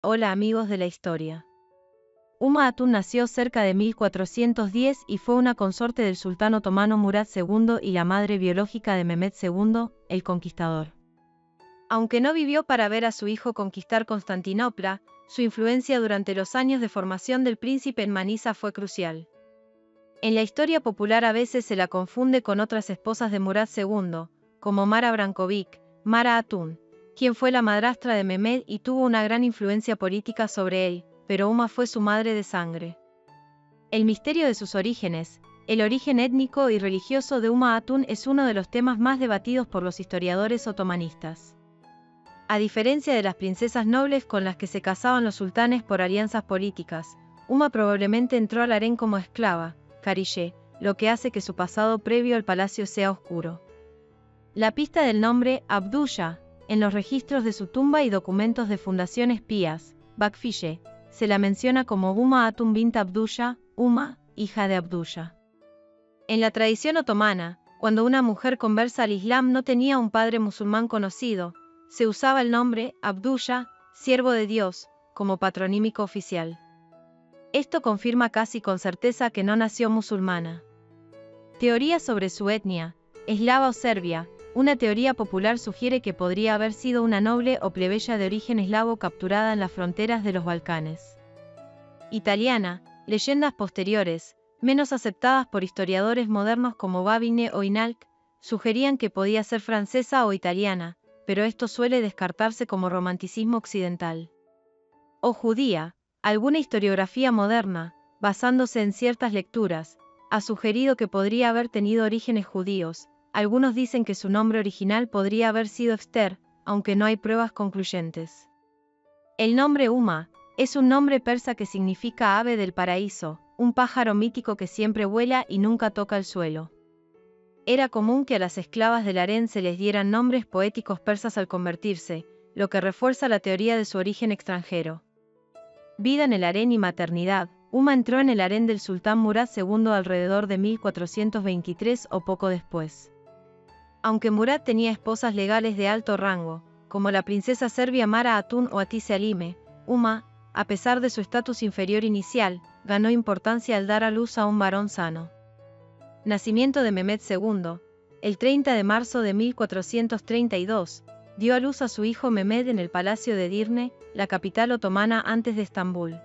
Hola amigos de la historia. Uma Hatun nació cerca de 1410 y fue una consorte del sultán otomano Murad II y la madre biológica de Mehmed II, el Conquistador. Aunque no vivió para ver a su hijo conquistar Constantinopla, su influencia durante los años de formación del príncipe en Manisa fue crucial. En la historia popular a veces se la confunde con otras esposas de Murad II, como Mara Branković, Mara Hatun, quien fue la madrastra de Mehmed y tuvo una gran influencia política sobre él, pero Uma fue su madre de sangre. El misterio de sus orígenes, el origen étnico y religioso de Uma Hatun es uno de los temas más debatidos por los historiadores otomanistas. A diferencia de las princesas nobles con las que se casaban los sultanes por alianzas políticas, Uma probablemente entró al harén como esclava, Karije, lo que hace que su pasado previo al palacio sea oscuro. La pista del nombre Abdullah, en los registros de su tumba y documentos de fundaciones pías, Vakfiye, se la menciona como Uma Hatun bint Abdullah, Uma, hija de Abdullah. En la tradición otomana, cuando una mujer conversa al Islam no tenía un padre musulmán conocido, se usaba el nombre Abdullah, siervo de Dios, como patronímico oficial. Esto confirma casi con certeza que no nació musulmana. Teoría sobre su etnia, eslava o serbia. Una teoría popular sugiere que podría haber sido una noble o plebeya de origen eslavo capturada en las fronteras de los Balcanes. Italiana, leyendas posteriores, menos aceptadas por historiadores modernos como Babine o Inalc, sugerían que podía ser francesa o italiana, pero esto suele descartarse como romanticismo occidental. O judía, alguna historiografía moderna, basándose en ciertas lecturas, ha sugerido que podría haber tenido orígenes judíos. Algunos dicen que su nombre original podría haber sido Esther, aunque no hay pruebas concluyentes. El nombre Uma es un nombre persa que significa ave del paraíso, un pájaro mítico que siempre vuela y nunca toca el suelo. Era común que a las esclavas del harén se les dieran nombres poéticos persas al convertirse, lo que refuerza la teoría de su origen extranjero. Vida en el harén y maternidad. Uma entró en el harén del sultán Murad II alrededor de 1423 o poco después. Aunque Murad tenía esposas legales de alto rango, como la princesa serbia Mara Hatun o Hatice Alime, Uma, a pesar de su estatus inferior inicial, ganó importancia al dar a luz a un varón sano. Nacimiento de Mehmed II. El 30 de marzo de 1432, dio a luz a su hijo Mehmed en el palacio de Edirne, la capital otomana antes de Estambul.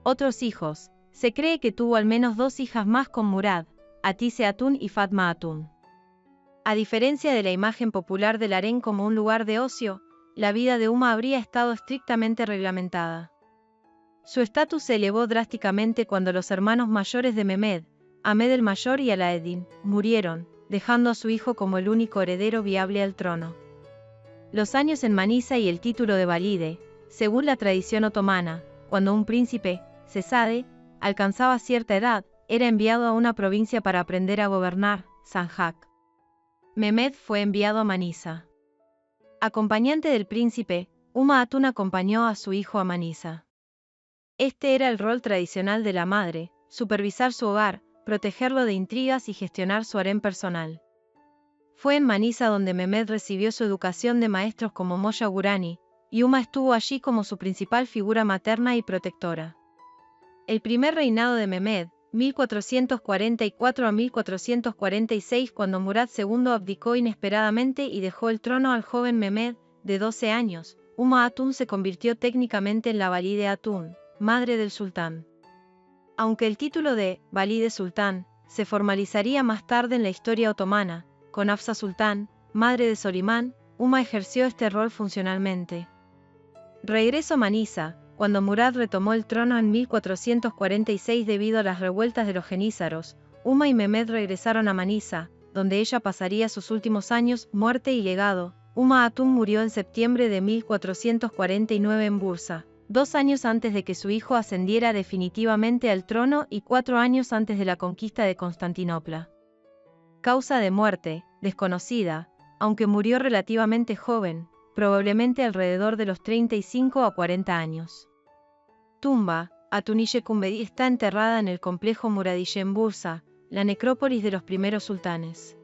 Otros hijos. Se cree que tuvo al menos 2 hijas más con Murad, Hatice Hatun y Fatma Hatun. A diferencia de la imagen popular del harén como un lugar de ocio, la vida de Uma habría estado estrictamente reglamentada. Su estatus se elevó drásticamente cuando los hermanos mayores de Mehmed, Ahmed el Mayor y Alaeddin, murieron, dejando a su hijo como el único heredero viable al trono. Los años en Manisa y el título de valide, según la tradición otomana, cuando un príncipe, Sezade, alcanzaba cierta edad, era enviado a una provincia para aprender a gobernar, Sanjak. Mehmed fue enviado a Manisa. Acompañante del príncipe, Uma Hatun acompañó a su hijo a Manisa. Este era el rol tradicional de la madre, supervisar su hogar, protegerlo de intrigas y gestionar su harén personal. Fue en Manisa donde Mehmed recibió su educación de maestros como Molla Gurani, y Uma estuvo allí como su principal figura materna y protectora. El primer reinado de Mehmed, 1444 a 1446, cuando Murad II abdicó inesperadamente y dejó el trono al joven Mehmed, de 12 años, Uma Hatun se convirtió técnicamente en la valide Hatun, madre del sultán. Aunque el título de valide sultán se formalizaría más tarde en la historia otomana, con Hafsa Sultán, madre de Solimán, Uma ejerció este rol funcionalmente. Regreso a Manisa. Cuando Murad retomó el trono en 1446 debido a las revueltas de los genízaros, Uma y Mehmed regresaron a Manisa, donde ella pasaría sus últimos años, muerte y legado. Uma Hatun murió en septiembre de 1449 en Bursa, 2 años antes de que su hijo ascendiera definitivamente al trono y 4 años antes de la conquista de Constantinopla. Causa de muerte, desconocida, aunque murió relativamente joven, probablemente alrededor de los 35 a 40 años. Tumba, Hatuniye Kumbedi está enterrada en el complejo Muradiye en Bursa, la necrópolis de los primeros sultanes.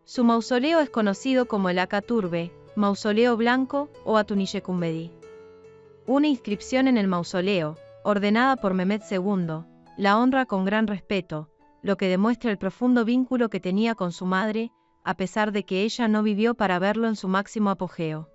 Su mausoleo es conocido como el Aka Turbe, mausoleo blanco o Hatuniye Kumbedi. Una inscripción en el mausoleo, ordenada por Mehmed II, la honra con gran respeto, lo que demuestra el profundo vínculo que tenía con su madre, a pesar de que ella no vivió para verlo en su máximo apogeo.